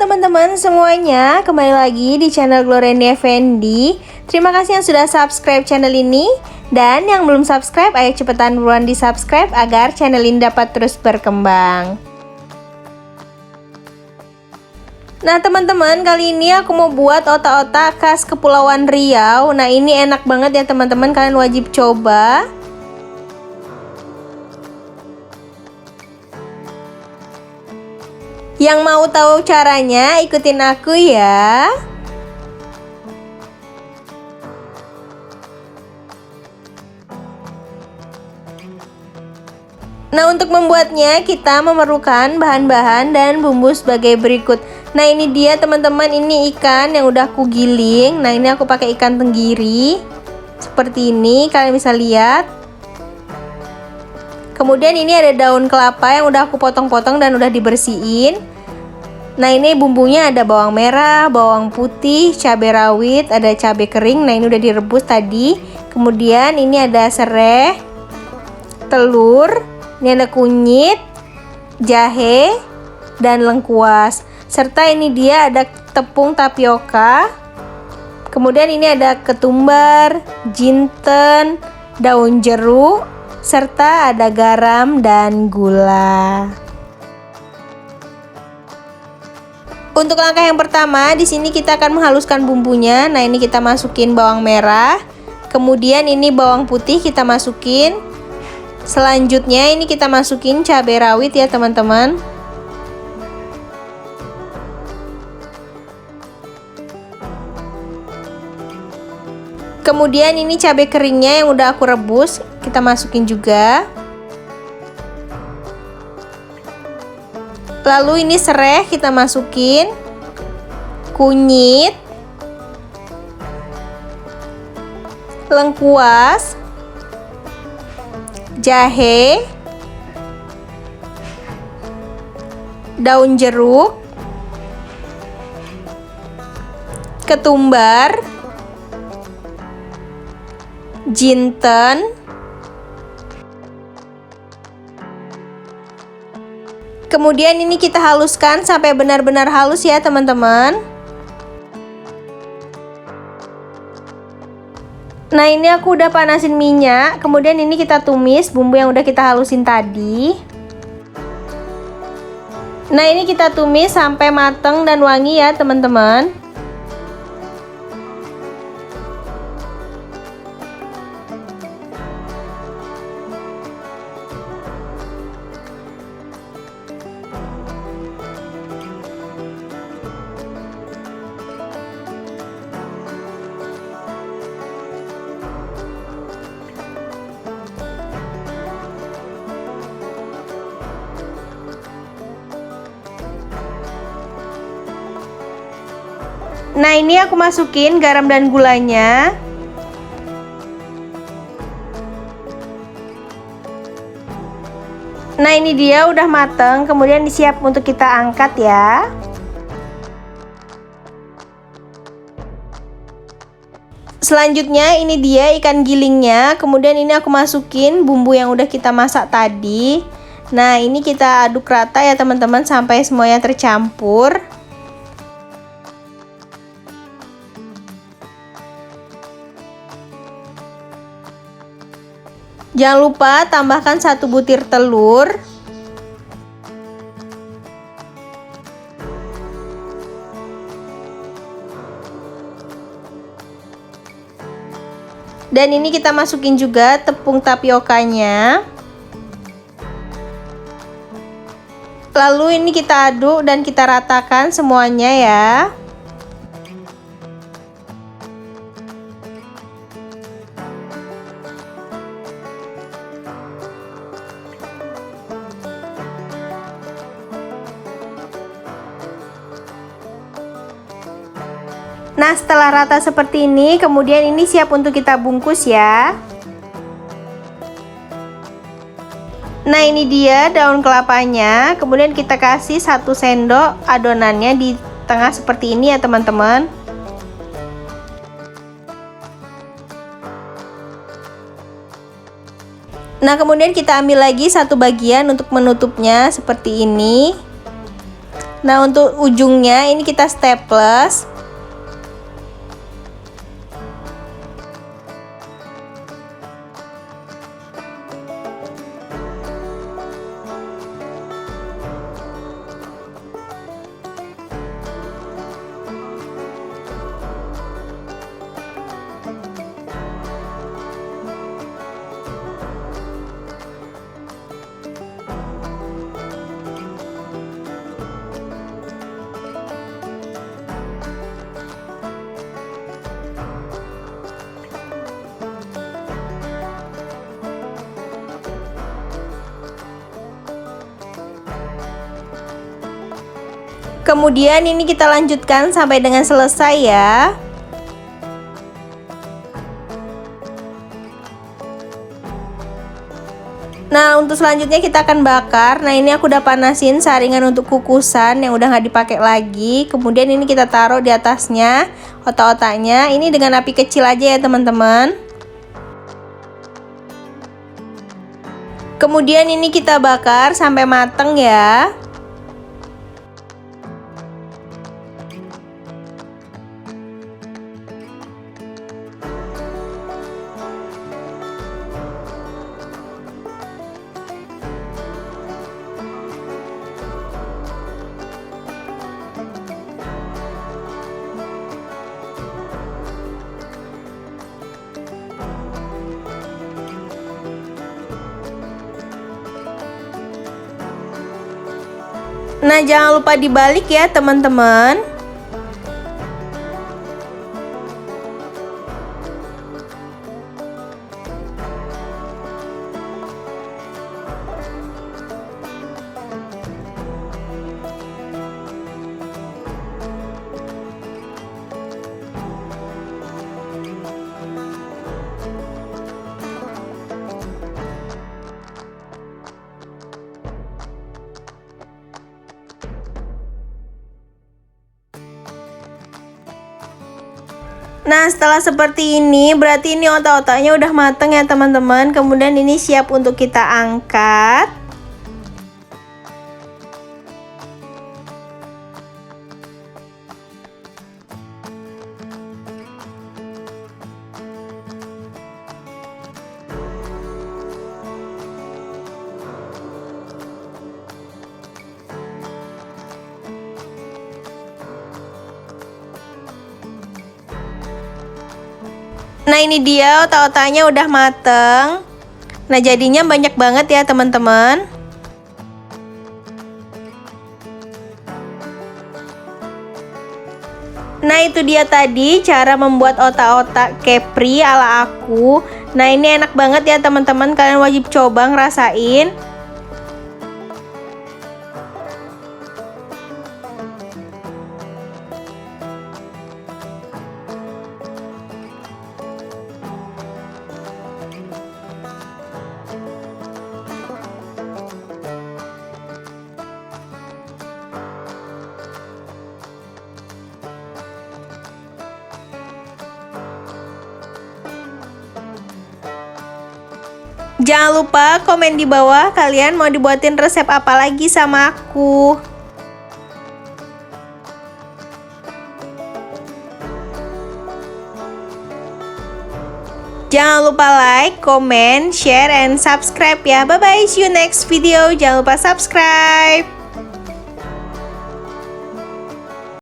teman-teman semuanya, kembali lagi di channel Gloriandi Effendi. Terima kasih yang sudah subscribe channel ini. Dan yang belum subscribe, ayo cepetan buruan di subscribe agar channel ini dapat terus berkembang. Nah teman-teman, kali ini aku mau buat otak-otak khas Kepulauan Riau. Nah ini enak banget ya teman-teman, kalian wajib coba. Yang mau tahu caranya, ikutin aku ya. Nah, untuk membuatnya kita memerlukan bahan-bahan dan bumbu sebagai berikut. Nah, ini dia teman-teman, ini ikan yang udah aku giling. Nah, ini aku pakai ikan tenggiri. Seperti ini, kalian bisa lihat. Kemudian ini ada daun kelapa yang udah aku potong-potong dan udah dibersihin. Nah ini bumbunya ada bawang merah, bawang putih, cabai rawit, ada cabai kering. Nah ini udah direbus tadi. Kemudian ini ada serai, telur, ini ada kunyit, jahe, dan lengkuas. Serta ini dia ada tepung tapioka. Kemudian ini ada ketumbar, jinten, daun jeruk, serta ada garam dan gula. Untuk langkah yang pertama, di sini kita akan menghaluskan bumbunya. Nah, ini kita masukin bawang merah. Kemudian ini bawang putih kita masukin. Selanjutnya ini kita masukin cabai rawit ya, teman-teman. Kemudian ini cabai keringnya yang udah aku rebus, kita masukin juga. Lalu ini serai kita masukin, kunyit, lengkuas, jahe, daun jeruk, ketumbar, jinten, kemudian ini kita haluskan sampai benar-benar halus ya teman-teman. Nah ini aku udah panasin minyak. Kemudian ini kita tumis bumbu yang udah kita halusin tadi. Nah ini kita tumis sampai mateng dan wangi ya teman-teman. Nah ini aku masukin garam dan gulanya. Nah ini dia udah mateng. Kemudian disiap untuk kita angkat ya. Selanjutnya ini dia ikan gilingnya. Kemudian ini aku masukin bumbu yang udah kita masak tadi. Nah ini kita aduk rata ya teman-teman sampai semuanya tercampur. Jangan lupa tambahkan 1 butir telur. Dan ini kita masukin juga tepung tapiokanya. Lalu ini kita aduk dan kita ratakan semuanya ya. Nah setelah rata seperti ini, kemudian ini siap untuk kita bungkus ya. Nah ini dia daun kelapanya. Kemudian kita kasih 1 sendok adonannya di tengah seperti ini ya teman-teman. Nah kemudian kita ambil lagi 1 bagian untuk menutupnya seperti ini. Nah, untuk ujungnya ini kita staples. Kemudian ini kita lanjutkan sampai dengan selesai ya. Nah, untuk selanjutnya kita akan bakar. Nah, ini aku udah panasin saringan untuk kukusan yang udah nggak dipakai lagi. Kemudian ini kita taruh di atasnya otak-otaknya. Ini dengan api kecil aja ya teman-teman. Kemudian ini kita bakar sampai mateng ya. Nah, jangan lupa dibalik ya teman-teman. Nah, setelah seperti ini berarti ini otak-otaknya udah mateng ya teman-teman. Kemudian ini siap untuk kita angkat. Nah, ini dia otak-otaknya udah mateng. Nah, jadinya banyak banget ya teman-teman. Nah, itu dia tadi cara membuat otak-otak Kepri ala aku. Nah, ini enak banget ya teman-teman, kalian wajib coba ngerasain. Jangan lupa komen di bawah kalian mau dibuatin resep apa lagi sama aku. Jangan lupa like, comment, share, and subscribe ya. Bye bye, see you next video. Jangan lupa subscribe.